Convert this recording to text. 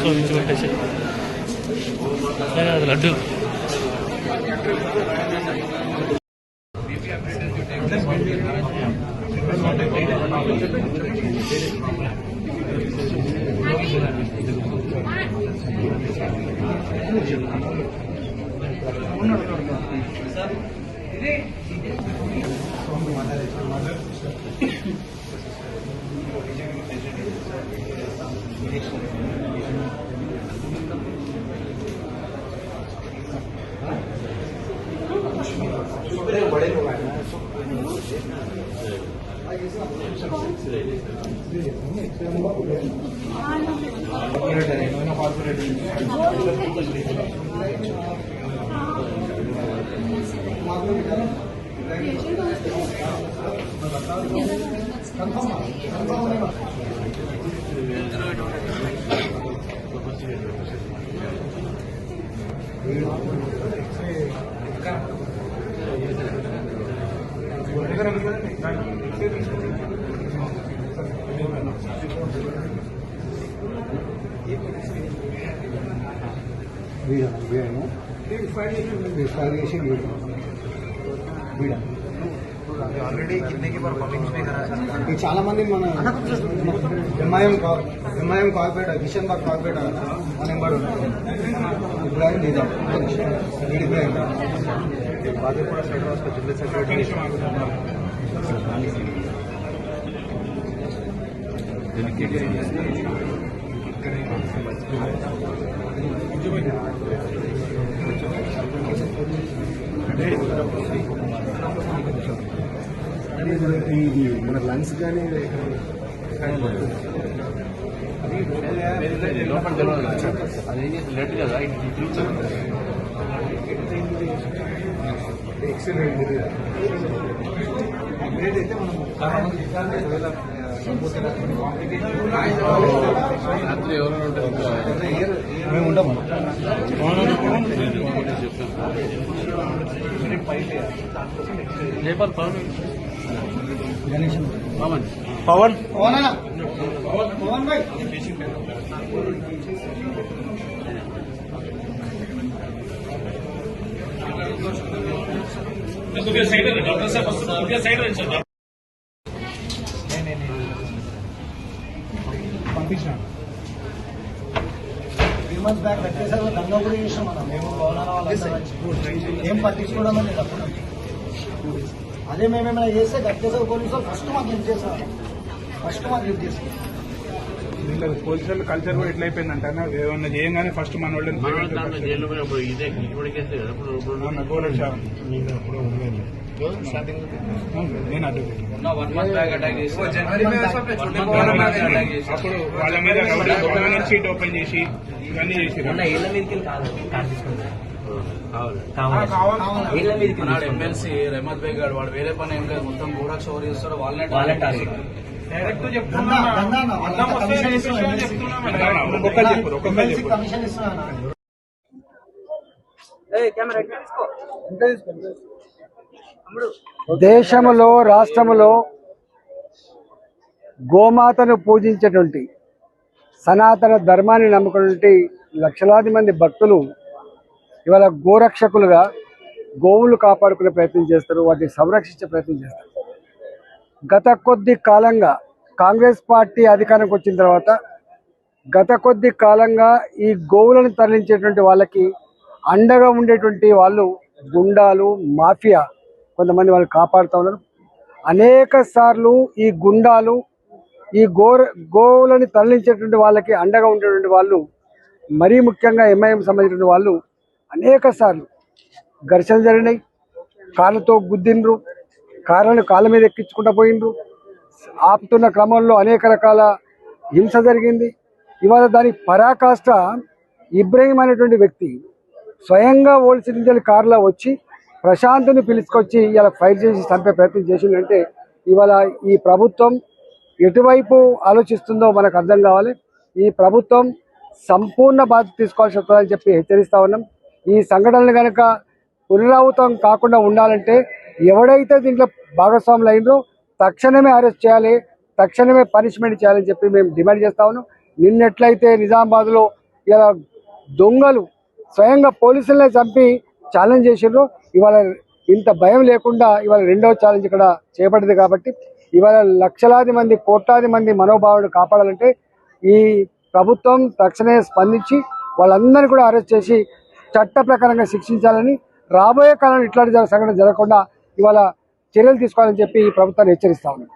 విడిచిపెట్టేసి అది లడ్డు बड़े लोग आए ऑलरेडी कितने की बार पब्लिक में करा सर చాలా మంది మన ఎంఐఎం కార్పొరేట్ కిషన్ బాగ్ కార్పొరేట్ మన ఎంబడి ఇబ్రాహిం నిజాం ఇబ్రాహిం బాదేపూర్ సైడ్ రాష్ట్ర జిల్లా సెక్రటరీ మన లంగ్స్ కానీ లోపల తెలియదు అదేం చేసి లెట్ కదా ఎక్సలెంట్ అయితే మనం మేము ఉండము పవన్ పవన్ భాయ్ डॉक्टर साहब साइड పంపించిన 3 months బ్యాక్ వచ్చేసారు దంగా కూడా చేసాం మనం మేము భవనాల వాళ్ళందరూ ఏం పట్టించుకోవడం అనేది అప్పుడు అదే మేమేమైనా చేస్తే గట్టేసారు పోలీసులు ఫస్ట్ మాకు హెల్ప్ చేస్తారు వీళ్ళ పోలీసుల కల్చర్ కూడా ఎట్లా అయిపోయిందంటే ఏమన్నా చేయంగానే ఫస్ట్ మన వాళ్ళని నేను అప్పుడు వాళ్ళ మీద గవర్నమెంట్ షీట్ ఓపెన్ చేసి ఇవన్నీ చేసి ఎమ్మెల్సీ రెహమత్ బేగ్ గారు వాడు వేరే పని ఏం లేదు మొత్తం కూడా చోరీ చేస్తాడు వాళ్ళే డైరెక్ట్ దేశంలో రాష్ట్రంలో గోమాతను పూజించేటువంటి సనాతన ధర్మాన్ని నమ్ముకున్నటువంటి లక్షలాది మంది భక్తులు ఇవాళ గోరక్షకులుగా గోవులు కాపాడుకునే ప్రయత్నం చేస్తారు, వాటిని సంరక్షించే ప్రయత్నం చేస్తారు. గత కొద్ది కాలంగా కాంగ్రెస్ పార్టీ అధికారంకి వచ్చిన తర్వాత గత కొద్ది కాలంగా ఈ గోవులను తరలించేటువంటి వాళ్ళకి అండగా ఉండేటువంటి వాళ్ళు గుండాలు మాఫియా కొంతమంది వాళ్ళు కాపాడుతూ ఉన్నారు. అనేక సార్లు ఈ గుండాలు ఈ గోవులను తరలించేటువంటి వాళ్ళకి అండగా ఉండేటువంటి వాళ్ళు మరీ ముఖ్యంగా ఎంఐఎం సంబంధించిన వాళ్ళు అనేక సార్లు ఘర్షణ జరిగినాయి. కార్లతో గుద్దిండ్రు, కార్లను కాళ్ళ మీద ఎక్కించుకుంటూ పోయిండ్రు. ఆపుతున్న క్రమంలో అనేక రకాల హింస జరిగింది. ఇవాళ దాని పరాకాష్ట ఇబ్రాహిం అనేటువంటి వ్యక్తి స్వయంగా ఓల్డ్ కారులో వచ్చి ప్రశాంత్ని పిలుచుకొచ్చి ఇలా ఫైర్ చేసి చంపే ప్రయత్నం చేసిందంటే ఇవాళ ఈ ప్రభుత్వం ఎటువైపు ఆలోచిస్తుందో మనకు అర్థం కావాలి. ఈ ప్రభుత్వం సంపూర్ణ బాధ్యత తీసుకోవాల్సి వస్తుందని చెప్పి హెచ్చరిస్తా ఉన్నాం. ఈ సంఘటనలు కనుక పునరావృతం కాకుండా ఉండాలంటే ఎవడైతే దీంట్లో భాగస్వాములు అయినరో తక్షణమే అరెస్ట్ చేయాలి, తక్షణమే పనిష్మెంట్ చేయాలని చెప్పి మేము డిమాండ్ చేస్తా ఉన్నాం. నిన్నెట్లయితే నిజామాబాద్లో ఇలా దొంగలు స్వయంగా పోలీసులనే చంపి ఛాలెంజ్ చేసిండ్రు. ఇవాళ ఇంత భయం లేకుండా ఇవాళ రెండవ ఛాలెంజ్ ఇక్కడ చేపట్టింది. కాబట్టి ఇవాళ లక్షలాది మంది కోట్లాది మంది మనోభావాలను కాపాడాలంటే ఈ ప్రభుత్వం తక్షణమే స్పందించి వాళ్ళందరినీ కూడా అరెస్ట్ చేసి చట్ట ప్రకారంగా శిక్షించాలని, రాబోయే కాలంలో ఇట్లాంటి సంఘటన జరగకుండా ఇవాళ చర్యలు తీసుకోవాలని చెప్పి ఈ ప్రభుత్వాన్ని హెచ్చరిస్తా ఉన్నాం.